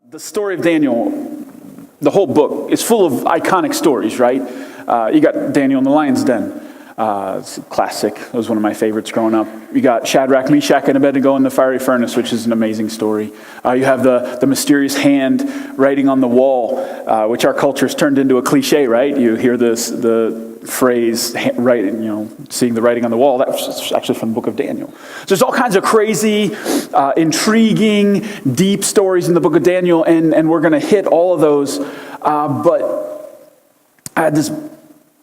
The story of Daniel, the whole book, is full of iconic stories, right? You got Daniel in the lion's den. It's a classic. It was one of my favorites growing up. You got Shadrach, Meshach, and Abednego in the fiery furnace, which is an amazing story. You have the mysterious hand writing on the wall, which our culture's turned into a cliche, right? You hear the phrase, seeing the writing on the wall. That's actually from the book of Daniel. So there's all kinds of crazy, intriguing, deep stories in the book of Daniel, and we're going to hit all of those. But I had this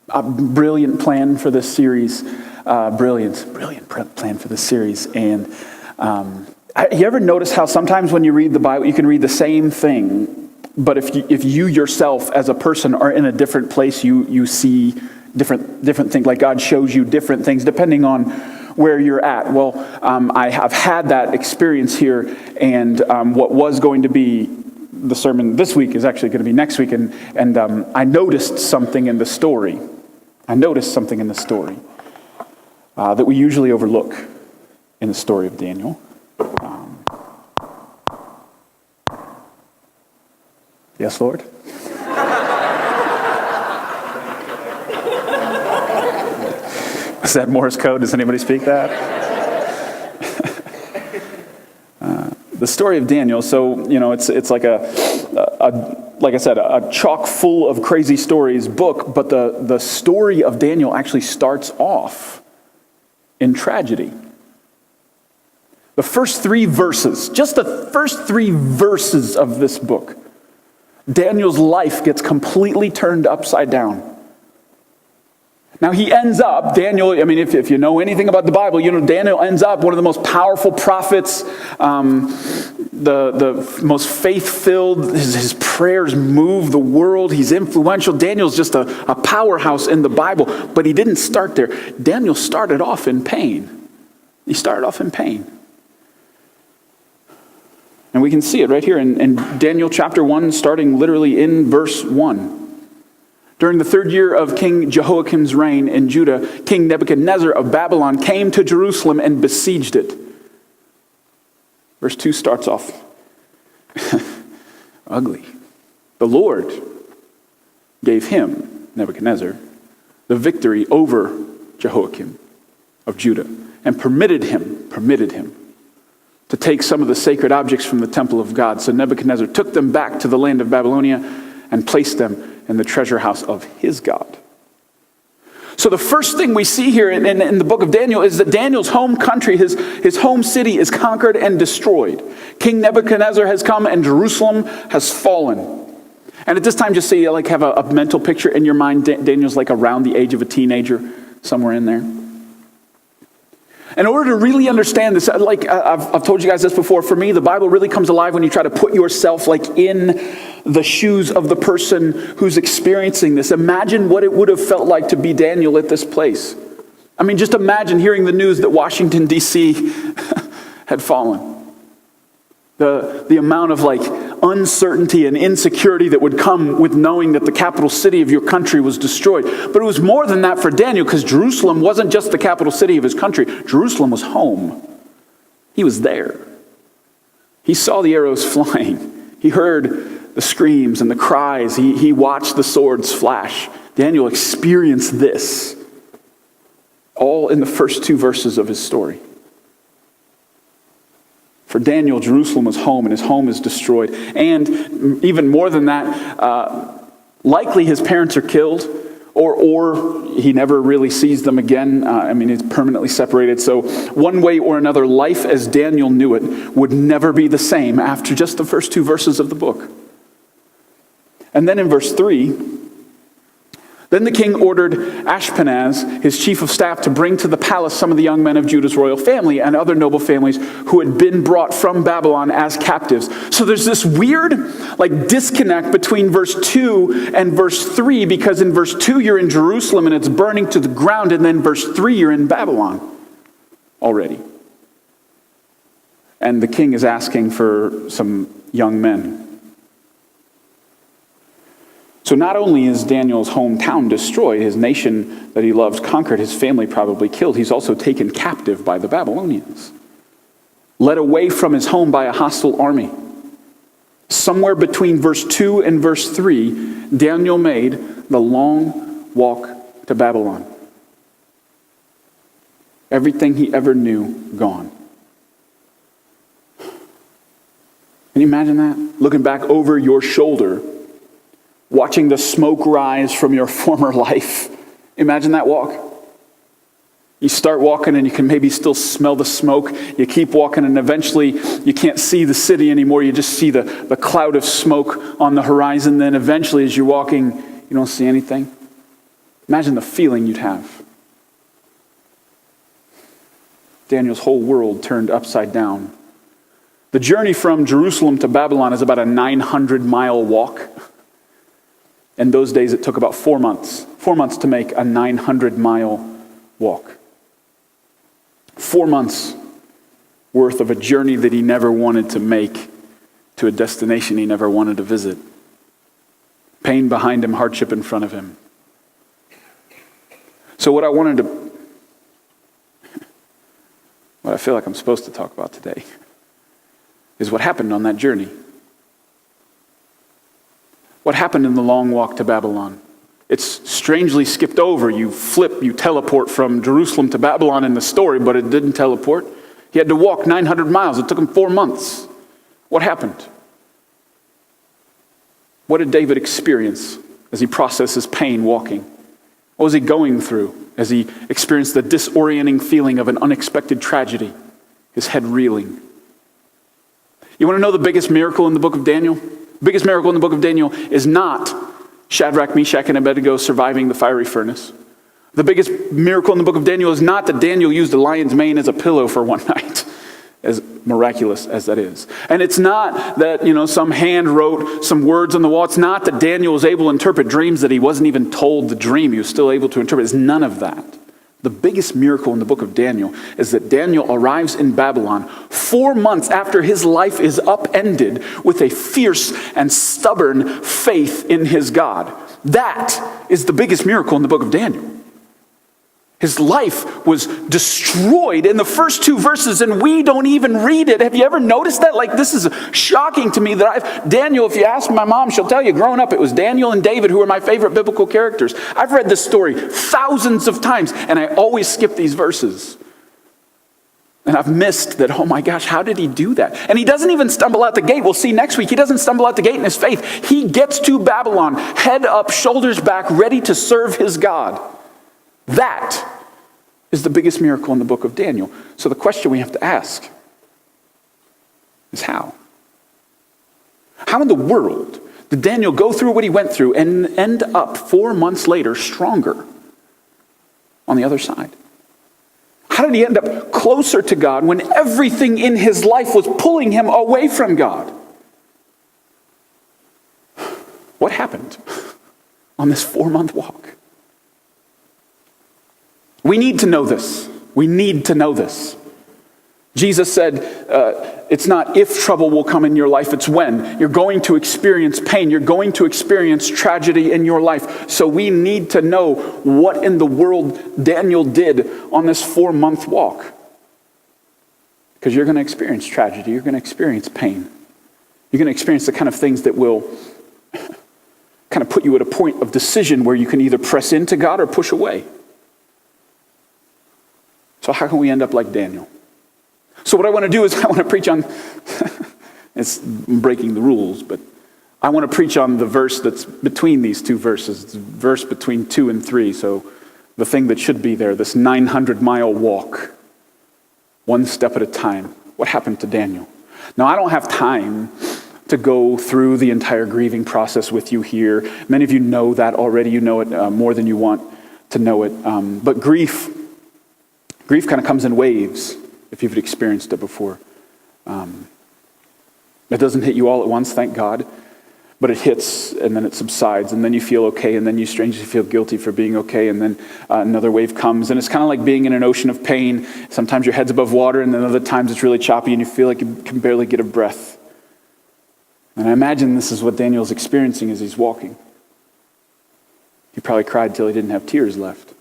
brilliant plan for this series. Brilliant plan for this series. And you ever notice how sometimes when you read the Bible, you can read the same thing, but if you yourself as a person are in a different place, you see different things, like God shows you different things depending on where you're at. Well, I have had that experience here, and what was going to be the sermon this week is actually going to be next week, and I noticed something in the story. That we usually overlook in the story of Daniel. Yes, Lord? Is that Morse code? Does anybody speak that? The story of Daniel, so, it's like like I said, a chock full of crazy stories book, but the story of Daniel actually starts off in tragedy. The first three verses, just the first three verses of this book, Daniel's life gets completely turned upside down. Now he ends up, Daniel, if you know anything about the Bible, Daniel ends up one of the most powerful prophets, the most faith-filled. His prayers move the world. He's influential. Daniel's just a powerhouse in the Bible, but he didn't start there. Daniel started off in pain. He started off in pain. And we can see it right here in Daniel chapter 1, starting literally in verse 1. During the third year of King Jehoiakim's reign in Judah, King Nebuchadnezzar of Babylon came to Jerusalem and besieged it. Verse 2 starts off ugly. The Lord gave him, Nebuchadnezzar, the victory over Jehoiakim of Judah, and permitted him to take some of the sacred objects from the temple of God. So Nebuchadnezzar took them back to the land of Babylonia and placed them in the treasure house of his God. So the first thing we see here in the book of Daniel is that Daniel's home country, his home city, is conquered and destroyed. King Nebuchadnezzar has come and Jerusalem has fallen. And at this time, just so you have a mental picture in your mind, Daniel's like around the age of a teenager, somewhere in there. In order to really understand this, I've told you guys this before, for me, the Bible really comes alive when you try to put yourself in the shoes of the person who's experiencing this. Imagine what it would have felt like to be Daniel at this place. Just imagine hearing the news that Washington, D.C. had fallen. The amount of uncertainty and insecurity that would come with knowing that the capital city of your country was destroyed. But it was more than that for Daniel, because Jerusalem wasn't just the capital city of his country. Jerusalem was home. He was there. He saw the arrows flying. He heard the screams and the cries. He watched the swords flash. Daniel experienced this all in the first two verses of his story. For Daniel, Jerusalem was home, and his home is destroyed. And even more than that, likely his parents are killed, or he never really sees them again. He's permanently separated. So one way or another, life as Daniel knew it would never be the same after just the first two verses of the book. And then in verse 3, then the king ordered Ashpenaz, his chief of staff, to bring to the palace some of the young men of Judah's royal family and other noble families who had been brought from Babylon as captives. So there's this weird disconnect between verse 2 and verse 3, because in verse 2 you're in Jerusalem and it's burning to the ground, and then verse 3 you're in Babylon already. And the king is asking for some young men. So not only is Daniel's hometown destroyed, his nation that he loves conquered, his family probably killed, he's also taken captive by the Babylonians, led away from his home by a hostile army. Somewhere between verse 2 and verse 3, Daniel made the long walk to Babylon. Everything he ever knew, gone. Can you imagine that? Looking back over your shoulder, watching the smoke rise from your former life. Imagine that walk. You start walking and you can maybe still smell the smoke. You keep walking and eventually you can't see the city anymore. You just see the cloud of smoke on the horizon. Then eventually as you're walking, you don't see anything. Imagine the feeling you'd have. Daniel's whole world turned upside down. The journey from Jerusalem to Babylon is about a 900-mile walk. In those days, it took about 4 months. 4 months to make a 900-mile walk. 4 months worth of a journey that he never wanted to make to a destination he never wanted to visit. Pain behind him, hardship in front of him. So what I feel like I'm supposed to talk about today is what happened on that journey. What happened in the long walk to Babylon? It's strangely skipped over. You teleport from Jerusalem to Babylon in the story, but it didn't teleport. He had to walk 900 miles. It took him 4 months. What happened? What did David experience as he processed his pain walking? What was he going through as he experienced the disorienting feeling of an unexpected tragedy, his head reeling? You want to know the biggest miracle in the book of Daniel? The biggest miracle in the book of Daniel is not Shadrach, Meshach, and Abednego surviving the fiery furnace. The biggest miracle in the book of Daniel is not that Daniel used a lion's mane as a pillow for one night, as miraculous as that is. And it's not that, some hand wrote some words on the wall. It's not that Daniel was able to interpret dreams that he wasn't even told the dream. He was still able to interpret. It's none of that. The biggest miracle in the book of Daniel is that Daniel arrives in Babylon 4 months after his life is upended with a fierce and stubborn faith in his God. That is the biggest miracle in the book of Daniel. His life was destroyed in the first 2 verses, and we don't even read it. Have you ever noticed that? This is shocking to me that Daniel, if you ask my mom, she'll tell you, growing up, it was Daniel and David who were my favorite biblical characters. I've read this story thousands of times, and I always skip these verses. And I've missed that, oh my gosh, how did he do that? And he doesn't even stumble out the gate. We'll see next week. He doesn't stumble out the gate in his faith. He gets to Babylon, head up, shoulders back, ready to serve his God. That is the biggest miracle in the book of Daniel. So the question we have to ask is how? How in the world did Daniel go through what he went through and end up 4 months later stronger on the other side? How did he end up closer to God when everything in his life was pulling him away from God? What happened on this 4-month walk? We need to know this. We need to know this. Jesus said, it's not if trouble will come in your life, it's when. You're going to experience pain. You're going to experience tragedy in your life. So we need to know what in the world Daniel did on this 4-month walk. Because you're going to experience tragedy. You're going to experience pain. You're going to experience the kind of things that will kind of put you at a point of decision where you can either press into God or push away. So how can we end up like Daniel? So what I want to do is I want to preach on, it's breaking the rules, but I want to preach on the verse that's between these 2 verses, the verse between 2 and 3. So the thing that should be there, this 900-mile walk, one step at a time. What happened to Daniel? Now, I don't have time to go through the entire grieving process with you here. Many of you know that already. You know it more than you want to know it. But grief kind of comes in waves, if you've experienced it before. It doesn't hit you all at once, thank God, but it hits and then it subsides, and then you feel okay, and then you strangely feel guilty for being okay, and then another wave comes, and it's kind of like being in an ocean of pain. Sometimes your head's above water, and then other times it's really choppy, and you feel like you can barely get a breath. And I imagine this is what Daniel's experiencing as he's walking. He probably cried till he didn't have tears left.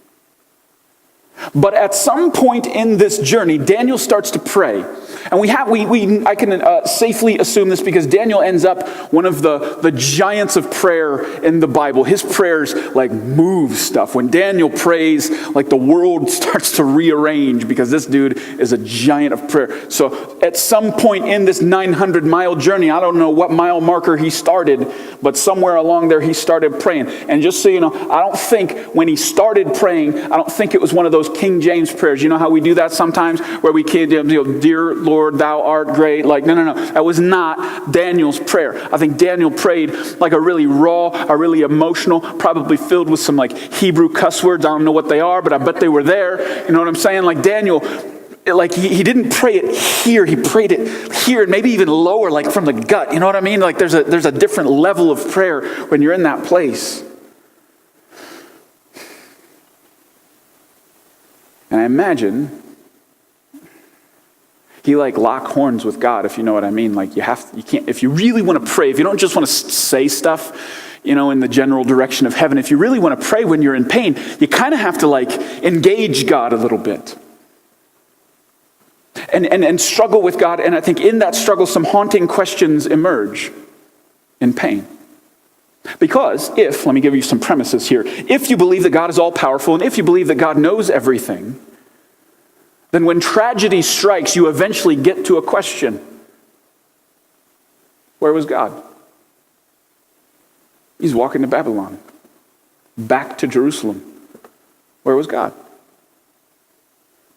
But at some point in this journey, Daniel starts to pray. And I can safely assume this because Daniel ends up one of the giants of prayer in the Bible. His prayers like move stuff. When Daniel prays, like the world starts to rearrange because this dude is a giant of prayer. So at some point in this 900-mile journey, I don't know what mile marker he started, but somewhere along there he started praying. And just so you know, I don't think when he started praying, I don't think it was one of those King James prayers. You know how we do that sometimes where we can't, dear Lord, thou art great. Like, no. That was not Daniel's prayer. I think Daniel prayed like a really raw, a really emotional, probably filled with some like Hebrew cuss words. I don't know what they are, but I bet they were there. You know what I'm saying? Like Daniel, like he didn't pray it here. He prayed it here and maybe even lower, like from the gut. You know what I mean? Like there's a different level of prayer when you're in that place. And I imagine he like lock horns with God, if you know what I mean. Like you can't, if you really want to pray, if you don't just want to say stuff, in the general direction of heaven, if you really want to pray when you're in pain, you kind of have to like engage God a little bit. And struggle with God. And I think in that struggle, some haunting questions emerge in pain. Because let me give you some premises here. If you believe that God is all powerful, and if you believe that God knows everything, then when tragedy strikes, you eventually get to a question. Where was God? He's walking to Babylon. Back to Jerusalem. Where was God?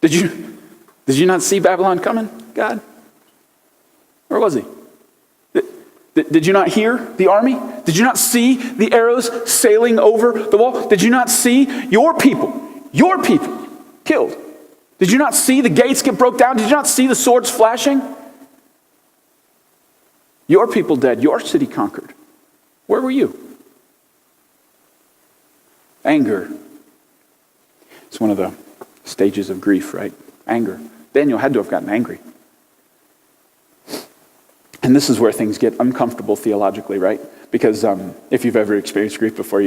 Did you not see Babylon coming, God? Where was he? Did you not hear the army? Did you not see the arrows sailing over the wall? Did you not see your people killed? Did you not see the gates get broke down? Did you not see the swords flashing? Your people dead, your city conquered. Where were you? Anger. It's one of the stages of grief, right? Anger. Daniel had to have gotten angry. And this is where things get uncomfortable theologically, right? Because if you've ever experienced grief before,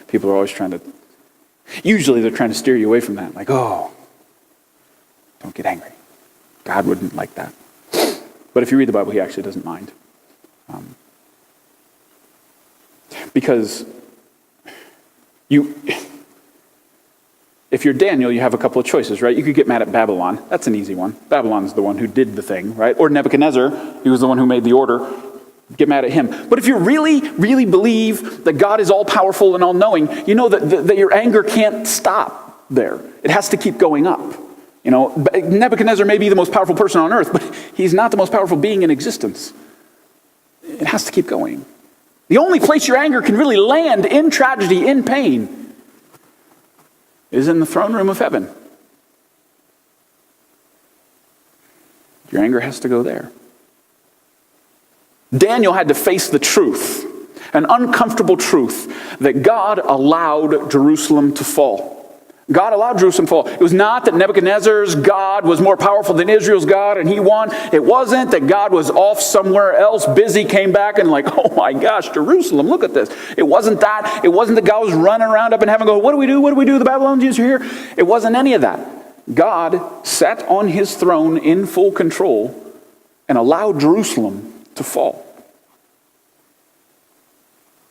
people are always usually they're trying to steer you away from that. Like, don't get angry. God wouldn't like that. But if you read the Bible, he actually doesn't mind. Because if you're Daniel, you have a couple of choices, right? You could get mad at Babylon. That's an easy one. Babylon's the one who did the thing, right? Or Nebuchadnezzar, he was the one who made the order. Get mad at him. But if you really, really believe that God is all-powerful and all-knowing, you know that your anger can't stop there. It has to keep going up. Nebuchadnezzar may be the most powerful person on earth, but he's not the most powerful being in existence. It has to keep going. The only place your anger can really land in tragedy, in pain, is in the throne room of heaven. Your anger has to go there. Daniel had to face the truth, an uncomfortable truth, that God allowed Jerusalem to fall. God allowed Jerusalem to fall. It was not that Nebuchadnezzar's God was more powerful than Israel's God and he won. It wasn't that God was off somewhere else, busy, came back and like, oh my gosh, Jerusalem, look at this. It wasn't that. It wasn't that God was running around up in heaven going, what do we do? What do we do? The Babylonians are here. It wasn't any of that. God sat on his throne in full control and allowed Jerusalem to fall.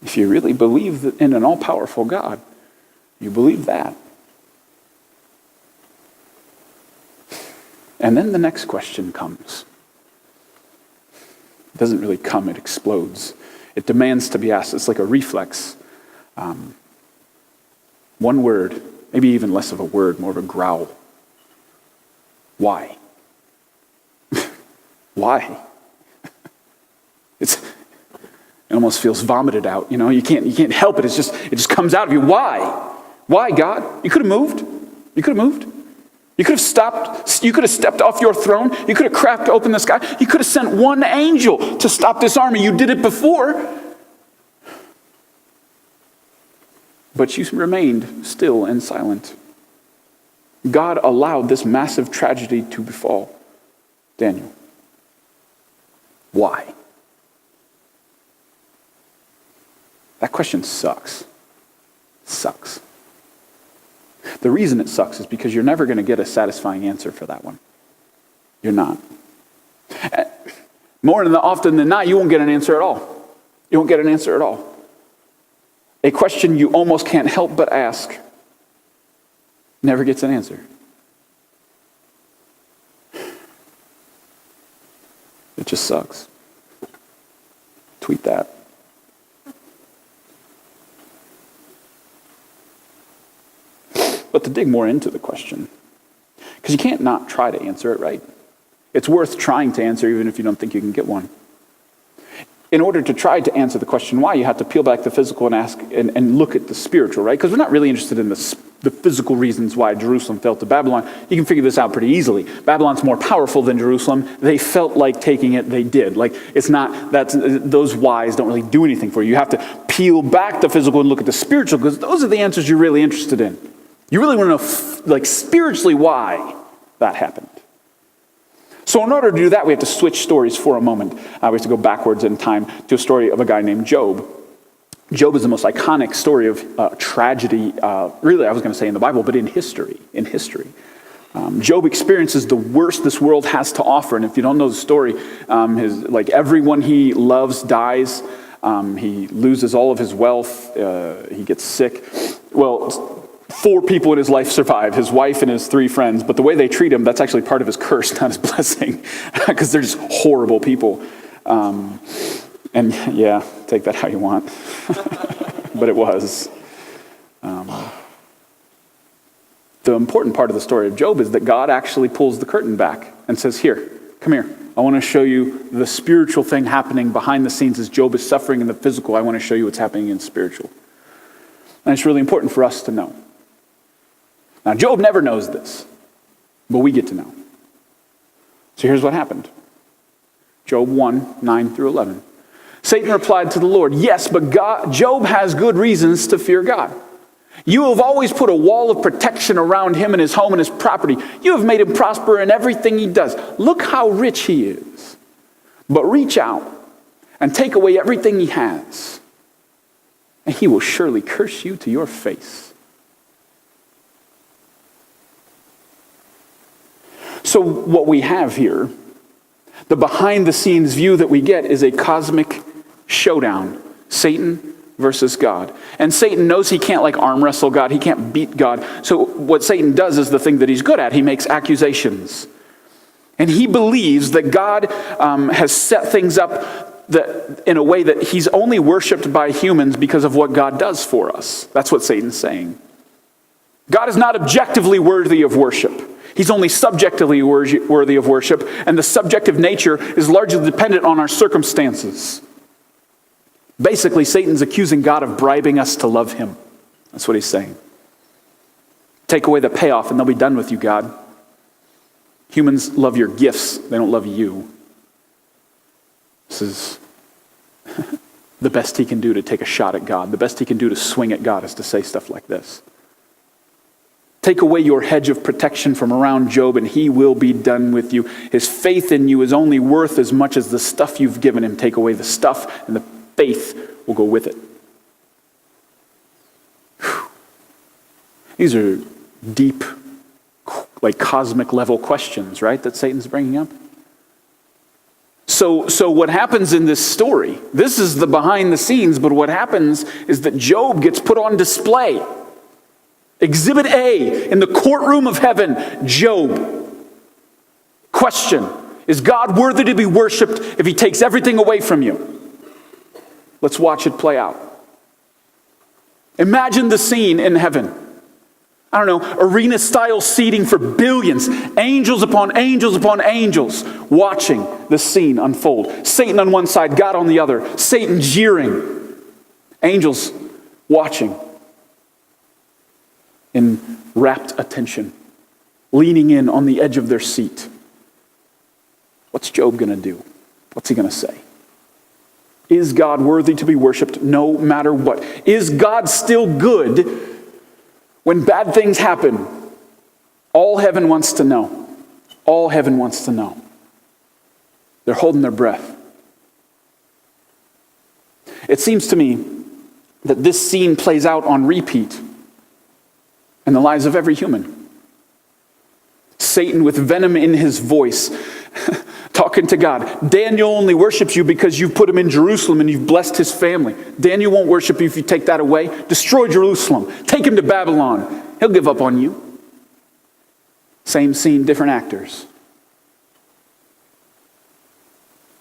If you really believe in an all-powerful God, you believe that. And then the next question comes. It doesn't really come, it explodes. It demands to be asked. It's like a reflex. One word, maybe even less of a word, more of a growl. Why? Why? It almost feels vomited out. You can't help it. It just comes out of you. Why? Why, God? You could have moved. You could have moved. You could have stopped. You could have stepped off your throne. You could have cracked open the sky. You could have sent one angel to stop this army. You did it before. But you remained still and silent. God allowed this massive tragedy to befall Daniel. Why? That question sucks. Sucks. The reason it sucks is because you're never going to get a satisfying answer for that one. You're not. More than often than not, you won't get an answer at all. You won't get an answer at all. A question you almost can't help but ask never gets an answer. It just sucks. Tweet that. But to dig more into the question, because you can't not try to answer it right. It's worth trying to answer even if you don't think you can get one. In order to try to answer the question why, you have to peel back the physical and ask and look at the spiritual, right? Because we're not really interested in the physical reasons why Jerusalem fell to Babylon. You can figure this out pretty easily. Babylon's more powerful than Jerusalem. They felt like taking it, they did. Like, it's not, those whys don't really do anything for you. You have to peel back the physical and look at the spiritual, because those are the answers you're really interested in. You really want to know, spiritually why that happened. So in order to do that, we have to switch stories for a moment. We have to go backwards in time to a story of a guy named Job. Job is the most iconic story of tragedy, really I was going to say in the Bible, but in history. Job experiences the worst this world has to offer. And if you don't know the story, everyone he loves dies. He loses all of his wealth. He gets sick. Well, 4 people in his life survive, his wife and his 3 friends, but the way they treat him, that's actually part of his curse, not his blessing, because they're just horrible people. And yeah, take that how you want. But it was. The important part of the story of Job is that God actually pulls the curtain back and says, here, come here. I want to show you the spiritual thing happening behind the scenes as Job is suffering in the physical. I want to show you what's happening in spiritual. And it's really important for us to know. Now, Job never knows this, but we get to know. So here's what happened. Job 1, 9 through 11. Satan replied to the Lord, yes, but Job has good reasons to fear God. You have always put a wall of protection around him and his home and his property. You have made him prosper in everything he does. Look how rich he is. But reach out and take away everything he has, and he will surely curse you to your face. So what we have here, the behind-the-scenes view that we get, is a cosmic showdown. Satan versus God. And Satan knows he can't arm wrestle God. He can't beat God. So what Satan does is the thing that he's good at. He makes accusations. And he believes that God has set things up in a way that he's only worshipped by humans because of what God does for us. That's what Satan's saying. God is not objectively worthy of worship. He's only subjectively worthy of worship, and the subjective nature is largely dependent on our circumstances. Basically, Satan's accusing God of bribing us to love him. That's what he's saying. Take away the payoff and they'll be done with you, God. Humans love your gifts, they don't love you. This is the best he can do to take a shot at God. The best he can do to swing at God is to say stuff like this. Take away your hedge of protection from around Job and he will be done with you. His faith in you is only worth as much as the stuff you've given him. Take away the stuff and the faith will go with it. Whew. These are deep, cosmic level questions, right, that Satan's bringing up. So what happens in this story, this is the behind the scenes, but what happens is that Job gets put on display. Exhibit A in the courtroom of heaven, Job. Question, is God worthy to be worshipped if he takes everything away from you? Let's watch it play out. Imagine the scene in heaven. I don't know, arena-style seating for billions. Angels upon angels upon angels watching the scene unfold. Satan on one side, God on the other. Satan jeering. Angels watching in rapt attention, leaning in on the edge of their seat. What's Job going to do? What's he going to say? Is God worthy to be worshipped no matter what? Is God still good when bad things happen? All heaven wants to know. All heaven wants to know. They're holding their breath. It seems to me that this scene plays out on repeat in the lives of every human. Satan with venom in his voice, talking to God. Daniel only worships you because you've put him in Jerusalem and you've blessed his family. Daniel won't worship you if you take that away. Destroy Jerusalem. Take him to Babylon. He'll give up on you. Same scene, different actors.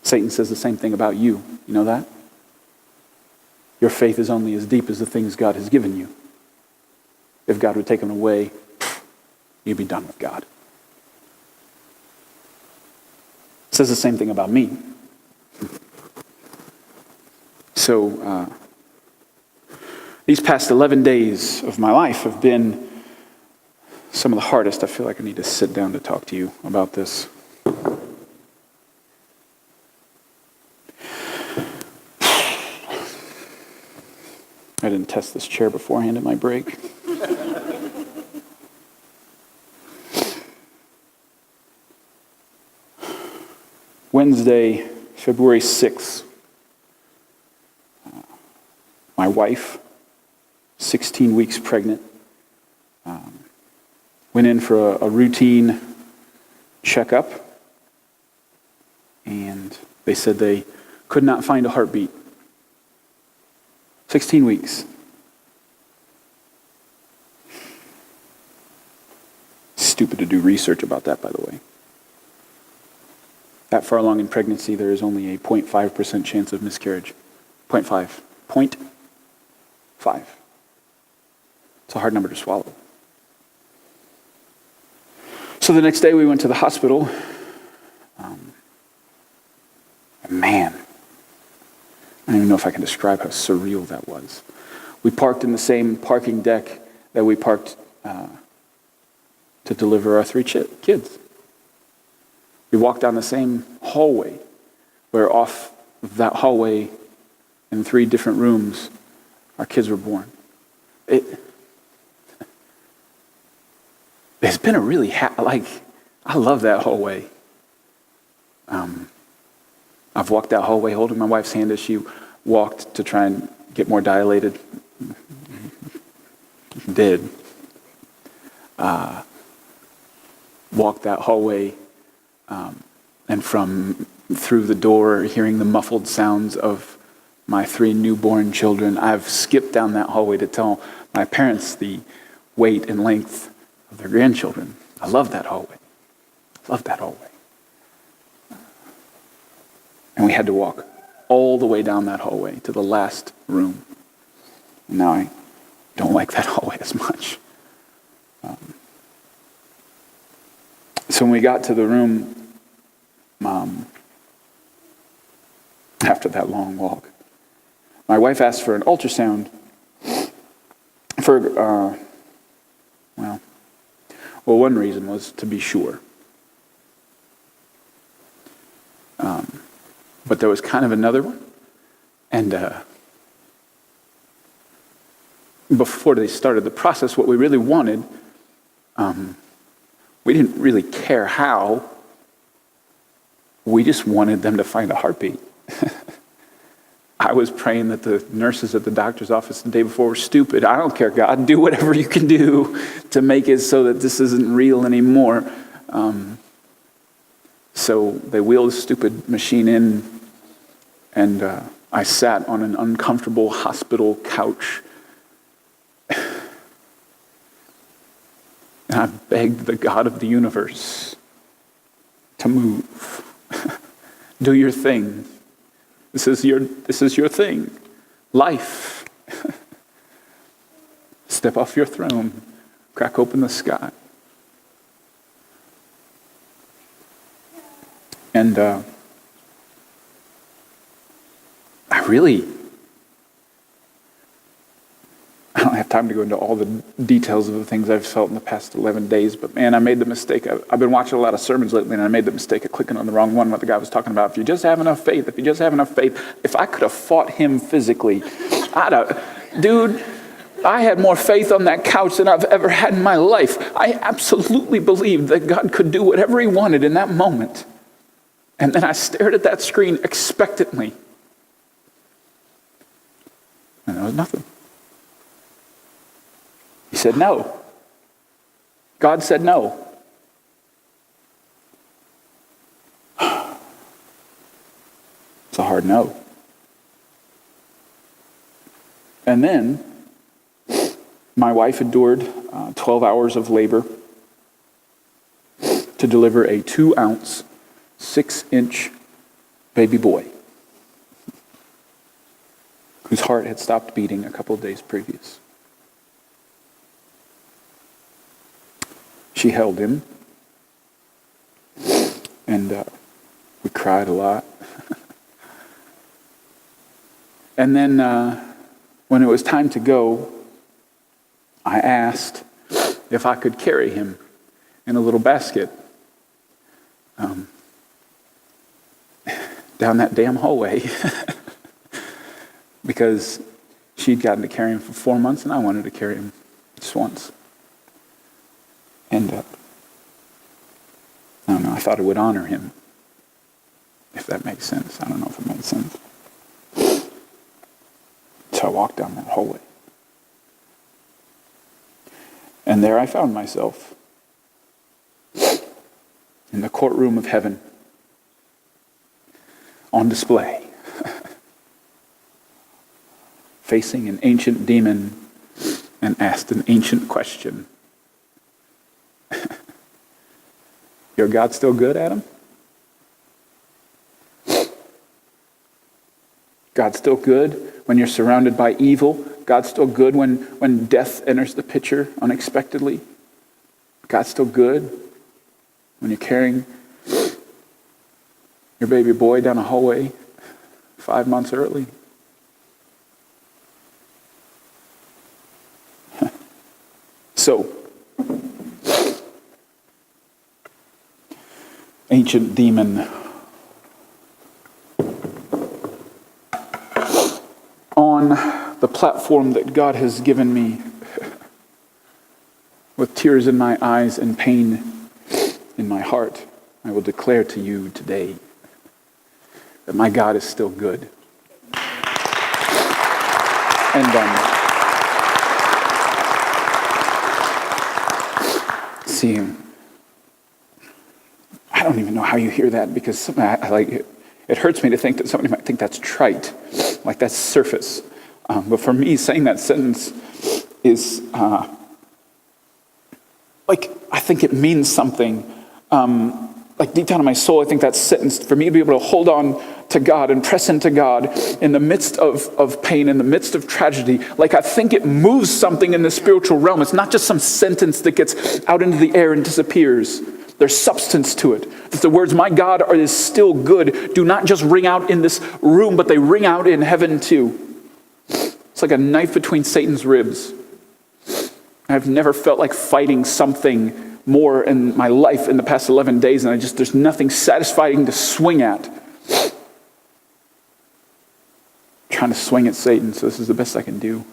Satan says the same thing about you. You know that? Your faith is only as deep as the things God has given you. If God would take them away, you'd be done with God. It says the same thing about me. So, these past 11 days of my life have been some of the hardest. I feel like I need to sit down to talk to you about this. I didn't test this chair beforehand at my break. Wednesday, February 6th, my wife, 16 weeks pregnant, went in for a routine checkup, and they said they could not find a heartbeat. 16 weeks. Stupid to do research about that, by the way. That far along in pregnancy, there is only a 0.5% chance of miscarriage. 0.5. 0.5. It's a hard number to swallow. So the next day we went to the hospital. Man, I don't even know if I can describe how surreal that was. We parked in the same parking deck that we parked to deliver our 3 kids. We walked down the same hallway, where off that hallway in 3 different rooms, our kids were born. It's been a really, I love that hallway. I've walked that hallway holding my wife's hand as she walked to try and get more dilated. Did. Walked that hallway and from through the door, hearing the muffled sounds of my 3 newborn children. I've skipped down that hallway to tell my parents the weight and length of their grandchildren. I love that hallway. Love that hallway. And we had to walk all the way down that hallway to the last room. And now I don't like that hallway as much. So when we got to the room, after that long walk, my wife asked for an ultrasound for, one reason was to be sure. But there was kind of another one. And before they started the process, what we really wanted, we didn't really care how. We just wanted them to find a heartbeat. I was praying that the nurses at the doctor's office the day before were stupid. I don't care, God. Do whatever you can do to make it so that this isn't real anymore. So they wheeled a stupid machine in, and I sat on an uncomfortable hospital couch. And I begged the God of the universe to move. Do your thing. This is your thing. Life. Step off your throne. Crack open the sky. And I don't have time to go into all the details of the things I've felt in the past 11 days, but man, I made the mistake. I've been watching a lot of sermons lately, and I made the mistake of clicking on the wrong one, what the guy was talking about. If you just have enough faith, if I could have fought him physically, dude, I had more faith on that couch than I've ever had in my life. I absolutely believed that God could do whatever he wanted in that moment. And then I stared at that screen expectantly. And there was nothing. He said no. God said no. hard no. And then my wife endured 12 hours of labor to deliver a 2-ounce, 6-inch baby boy whose heart had stopped beating a couple of days previous. She held him, and we cried a lot. And then when it was time to go, I asked if I could carry him in a little basket down that damn hallway because she'd gotten to carry him for 4 months and I wanted to carry him just once. And I don't know, I thought it would honor him, if that makes sense. I don't know if it makes sense. So I walked down that hallway. And there I found myself in the courtroom of heaven, on display, facing an ancient demon and asked an ancient question. Your God still good, Adam? God's still good when you're surrounded by evil? God's still good when death enters the picture unexpectedly? God's still good when you're carrying your baby boy down a hallway 5 months early? So, ancient demon on the platform that God has given me, with tears in my eyes and pain in my heart, I will declare to you today that my God is still good. And see, I don't even know how you hear that, because it hurts me to think that somebody might think that's trite, like that's surface. But for me, saying that sentence is I think it means something. Deep down in my soul, I think that sentence, for me to be able to hold on to God and press into God in the midst of pain, in the midst of tragedy, I think it moves something in the spiritual realm. It's not just some sentence that gets out into the air and disappears. There's substance to it. That the words, my God is still good, do not just ring out in this room, but they ring out in heaven too. It's like a knife between Satan's ribs. I've never felt like fighting something more in my life in the past 11 days, and there's nothing satisfying to swing at. I'm trying to swing at Satan, so this is the best I can do.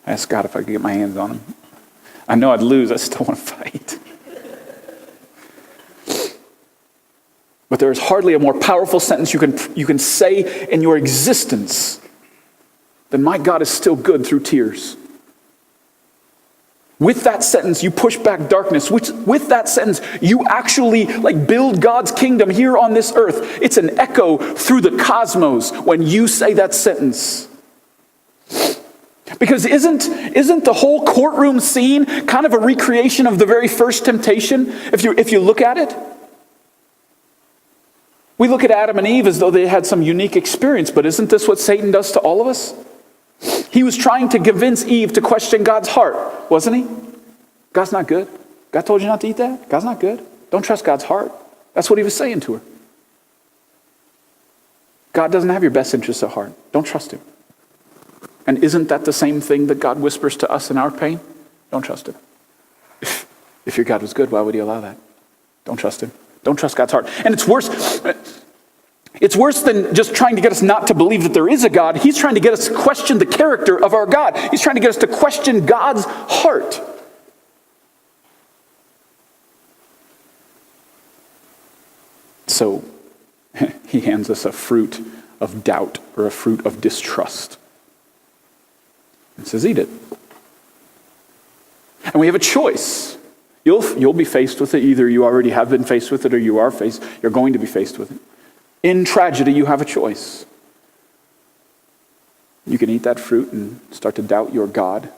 I asked God if I could get my hands on him. I know I'd lose, I still want to fight. But there is hardly a more powerful sentence you can say in your existence than my God is still good through tears. With that sentence, you push back darkness. With that sentence, you actually build God's kingdom here on this earth. It's an echo through the cosmos when you say that sentence. Because isn't the whole courtroom scene kind of a recreation of the very first temptation? If you look at it, we look at Adam and Eve as though they had some unique experience, but isn't this what Satan does to all of us? He was trying to convince Eve to question God's heart, wasn't he? God's not good. God told you not to eat that? God's not good. Don't trust God's heart. That's what he was saying to her. God doesn't have your best interests at heart. Don't trust him. And isn't that the same thing that God whispers to us in our pain? Don't trust him. If your God was good, why would he allow that? Don't trust him. Don't trust God's heart. And it's worse. It's worse than just trying to get us not to believe that there is a God. He's trying to get us to question the character of our God. He's trying to get us to question God's heart. So he hands us a fruit of doubt or a fruit of distrust. And says, eat it. And we have a choice. You'll be faced with it. Either you already have been faced with it or you're going to be faced with it. In tragedy, you have a choice. You can eat that fruit and start to doubt your God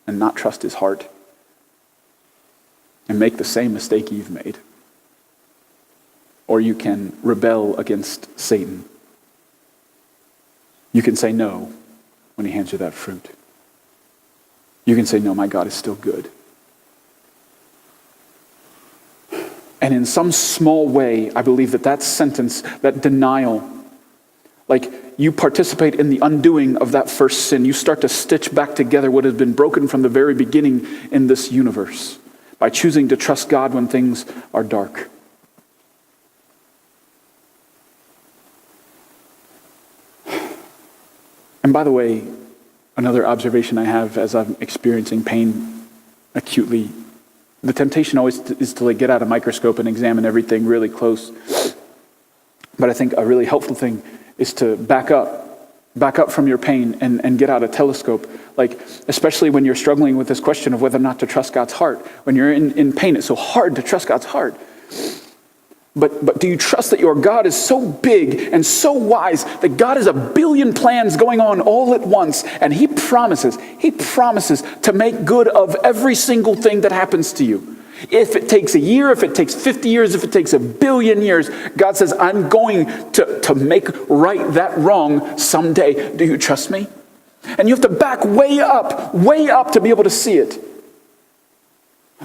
and not trust his heart and make the same mistake you've made. Or you can rebel against Satan. You can say no when he hands you that fruit. You can say, no, my God is still good. And in some small way, I believe that sentence, that denial, like you participate in the undoing of that first sin. You start to stitch back together what has been broken from the very beginning in this universe by choosing to trust God when things are dark. And by the way, another observation I have as I'm experiencing pain acutely, the temptation always is to like get out a microscope and examine everything really close. But I think a really helpful thing is to back up from your pain and get out a telescope. Like, especially when you're struggling with this question of whether or not to trust God's heart. When you're in pain, it's so hard to trust God's heart. But do you trust that your God is so big and so wise that God has a billion plans going on all at once, and he promises to make good of every single thing that happens to you? If it takes a year, if it takes 50 years, if it takes a billion years, God says, I'm going to make right that wrong someday. Do you trust me? And you have to back way up to be able to see it.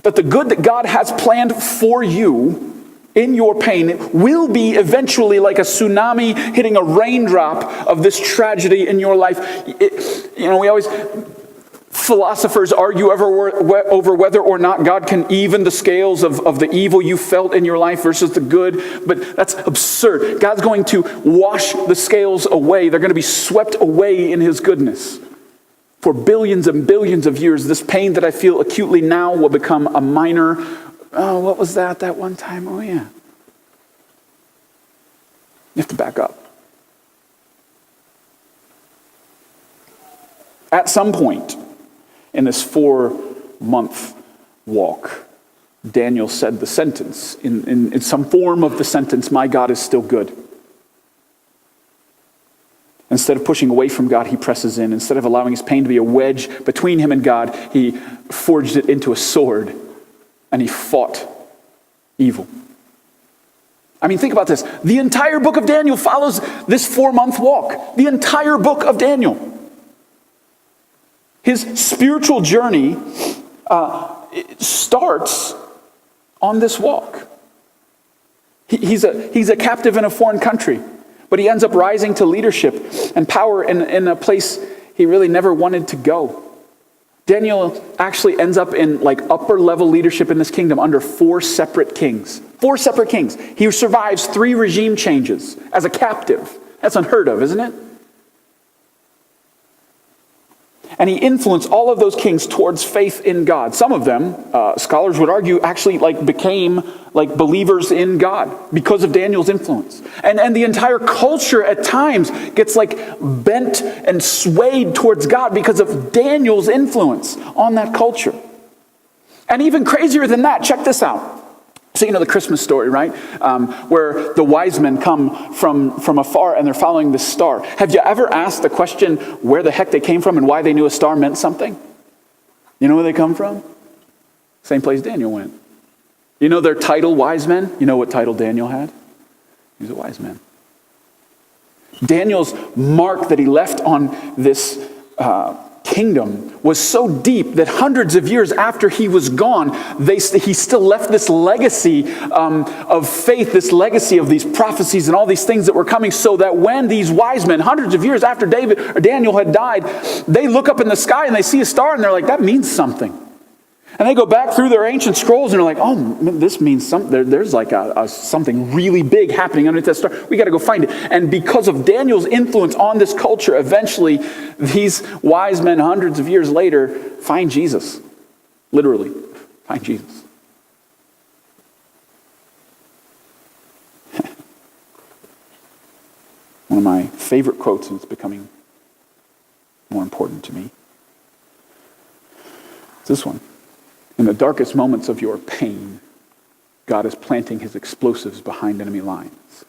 That the good that God has planned for you in your pain will be eventually like a tsunami hitting a raindrop of this tragedy in your life. We always, philosophers argue over whether or not God can even the scales of the evil you felt in your life versus the good, but that's absurd. God's going to wash the scales away. They're going to be swept away in his goodness. For billions and billions of years, this pain that I feel acutely now will become a minor. Oh, what was that one time? Oh, yeah. You have to back up. At some point in this 4-month walk, Daniel said the sentence, in some form of the sentence, my God is still good. Instead of pushing away from God, he presses in. Instead of allowing his pain to be a wedge between him and God, he forged it into a sword. And he fought evil. I mean, think about this. The entire book of Daniel follows this 4-month walk. The entire book of Daniel. His spiritual journey starts on this walk. He's a captive in a foreign country, but he ends up rising to leadership and power in a place he really never wanted to go. Daniel actually ends up in like upper level leadership in this kingdom under 4 separate kings. 4 separate kings. He survives 3 regime changes as a captive. That's unheard of, isn't it? And he influenced all of those kings towards faith in God. Some of them, scholars would argue, actually became believers in God because of Daniel's influence. And the entire culture at times gets bent and swayed towards God because of Daniel's influence on that culture. And even crazier than that, check this out. So you know the Christmas story, right? Where the wise men come from afar and they're following this star. Have you ever asked the question where the heck they came from and why they knew a star meant something? You know where they come from? Same place Daniel went. You know their title, wise men? You know what title Daniel had? He was a wise man. Daniel's mark that he left on this kingdom was so deep that hundreds of years after he was gone, he still left this legacy of faith, this legacy of these prophecies and all these things that were coming, so that when these wise men, hundreds of years after Daniel had died, they look up in the sky and they see a star and they're like, that means something. And they go back through their ancient scrolls and they're like, oh, this means something. There's something really big happening underneath that star. We got to go find it. And because of Daniel's influence on this culture, eventually these wise men hundreds of years later find Jesus. Literally, find Jesus. One of my favorite quotes, and it's becoming more important to me, is this one. In the darkest moments of your pain, God is planting his explosives behind enemy lines.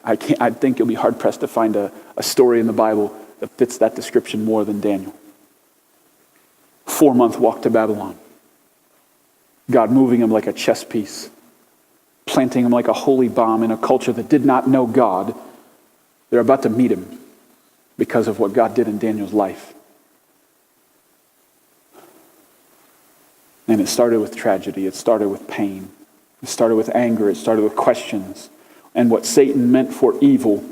I think you'll be hard-pressed to find a story in the Bible that fits that description more than Daniel. 4-month walk to Babylon. God moving him like a chess piece, planting him like a holy bomb in a culture that did not know God. They're about to meet him because of what God did in Daniel's life. And it started with tragedy. It started with pain. It started with anger. It started with questions. And what Satan meant for evil,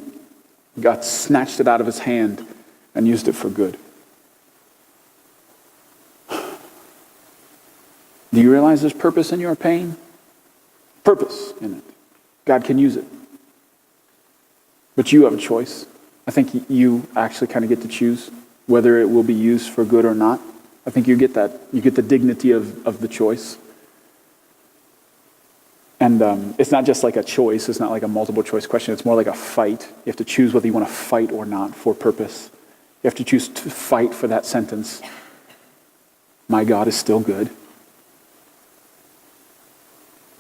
God snatched it out of his hand and used it for good. Do you realize there's purpose in your pain? Purpose in it. God can use it. But you have a choice. I think you actually kind of get to choose whether it will be used for good or not. I think you get that. You get the dignity of the choice. And it's not just like a choice. It's not like a multiple choice question. It's more like a fight. You have to choose whether you want to fight or not for purpose. You have to choose to fight for that sentence. My God is still good.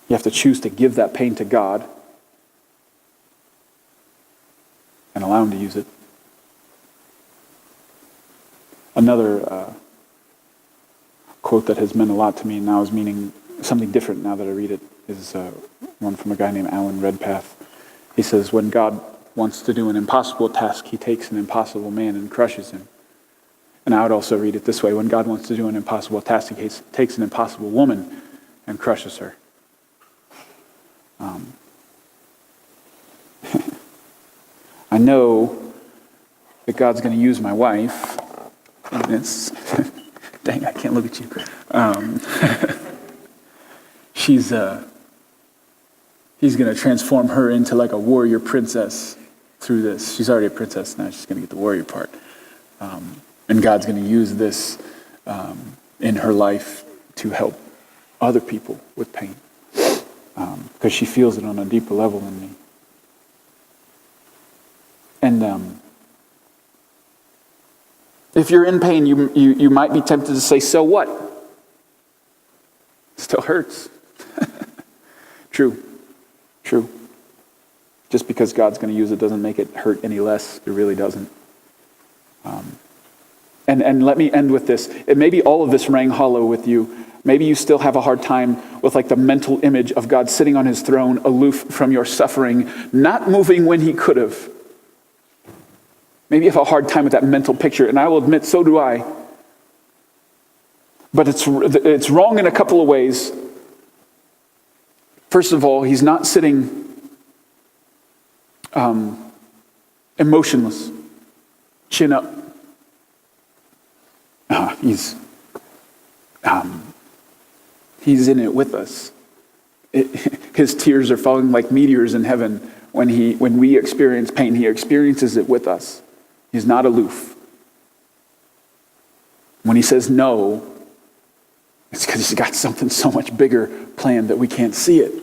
You have to choose to give that pain to God and allow him to use it. Another quote that has meant a lot to me and now is meaning something different now that I read it is one from a guy named Alan Redpath. He says, when God wants to do an impossible task, he takes an impossible man and crushes him. And I would also read it this way. When God wants to do an impossible task, he takes an impossible woman and crushes her. I know that God's going to use my wife. And it's, dang, I can't look at you. He's going to transform her into like a warrior princess through this. She's already a princess now. She's going to get the warrior part. And God's going to use this in her life to help other people with pain. Because she feels it on a deeper level than me. And if you're in pain, you might be tempted to say, so what? It still hurts. True. Just because God's going to use it doesn't make it hurt any less. It really doesn't. And let me end with this. Maybe all of this rang hollow with you. Maybe you still have a hard time with like the mental image of God sitting on his throne, aloof from your suffering, not moving when he could have. Maybe you have a hard time with that mental picture, and I will admit, so do I. But it's wrong in a couple of ways. First of all, he's not sitting emotionless, chin up. He's in it with us. His tears are falling like meteors in heaven. When we experience pain, he experiences it with us. He's not aloof. When he says no, it's because he's got something so much bigger planned that we can't see it.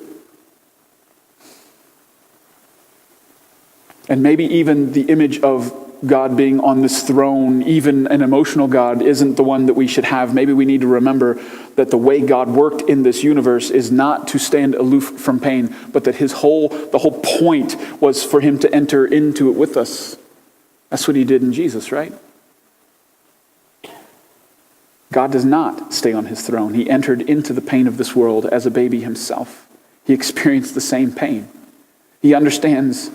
And maybe even the image of God being on this throne, even an emotional God, isn't the one that we should have. Maybe we need to remember that the way God worked in this universe is not to stand aloof from pain, but that the whole point was for him to enter into it with us. That's what he did in Jesus, right? God does not stay on his throne. He entered into the pain of this world as a baby himself. He experienced the same pain. He understands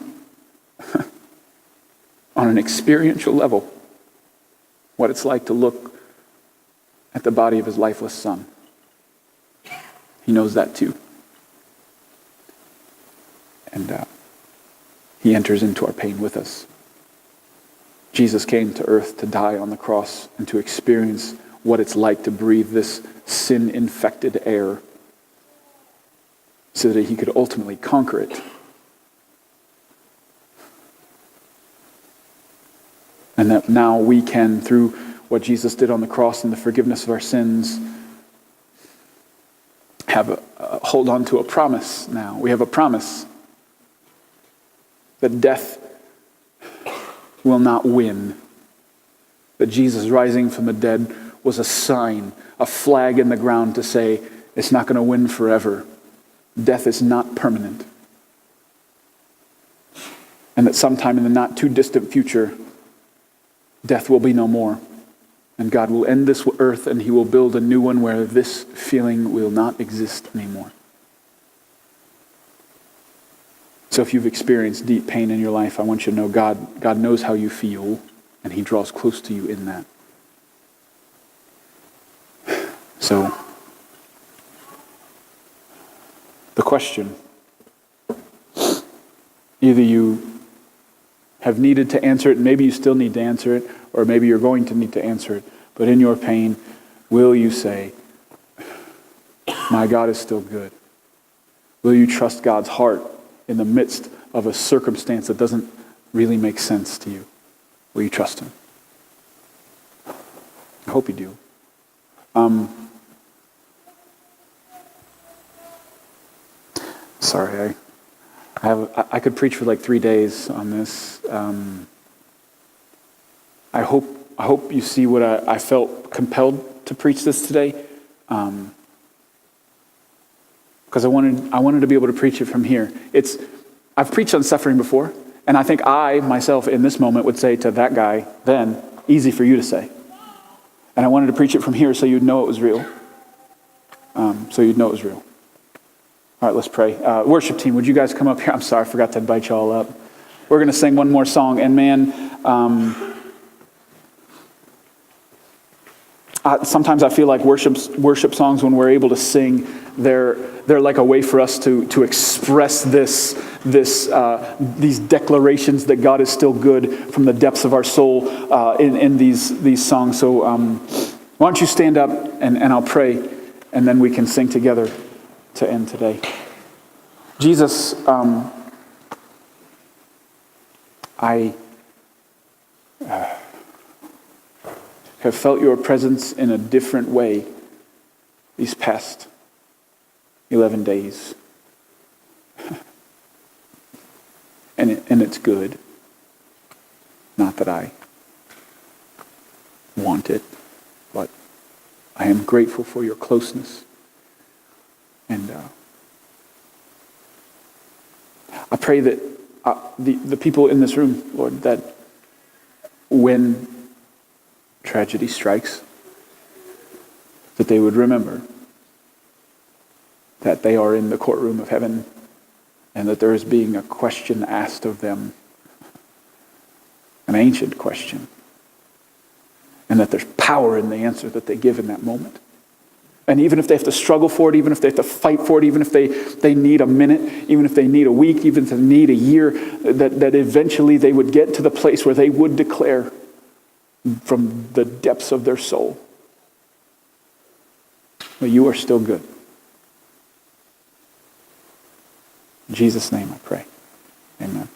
on an experiential level what it's like to look at the body of his lifeless son. He knows that too. And he enters into our pain with us. Jesus came to earth to die on the cross and to experience what it's like to breathe this sin-infected air so that he could ultimately conquer it. And that now we can, through what Jesus did on the cross and the forgiveness of our sins, hold on to a promise now. We have a promise that death will not win. That Jesus rising from the dead was a sign, a flag in the ground to say, it's not going to win forever. Death is not permanent. and that sometime in the not too distant future, death will be no more. And God will end this earth and he will build a new one where this feeling will not exist anymore. So if you've experienced deep pain in your life, I want you to know God knows how you feel, and he draws close to you in that. So, the question, either you have needed to answer it, and maybe you still need to answer it, or maybe you're going to need to answer it, but in your pain, will you say, my God is still good? Will you trust God's heart in the midst of a circumstance that doesn't really make sense to you? Will you trust him? I hope you do. Sorry, I could preach for like 3 days on this. I hope you see what I felt compelled to preach this today, because I wanted to be able to preach it from here. I've preached on suffering before, and I think I myself in this moment would say to that guy then, easy for you to say. And I wanted to preach it from here so you'd know it was real. All right, let's pray. Worship team, would you guys come up here? I'm sorry, I forgot to invite you all up. We're going to sing one more song. And man, sometimes I feel like worship songs, when we're able to sing, they're like a way for us to express these declarations that God is still good from the depths of our soul in these songs. So why don't you stand up and I'll pray, and then we can sing together to end today. Jesus, I have felt your presence in a different way these past 11 days. And it's good. Not that I want it, but I am grateful for your closeness. And I pray that the people in this room, Lord, that when tragedy strikes, that they would remember that they are in the courtroom of heaven, and that there is being a question asked of them, an ancient question, and that there's power in the answer that they give in that moment. And even if they have to struggle for it, even if they have to fight for it, even if they need a minute, even if they need a week, even if they need a year, that eventually they would get to the place where they would declare from the depths of their soul, but you are still good. In Jesus' name I pray. Amen.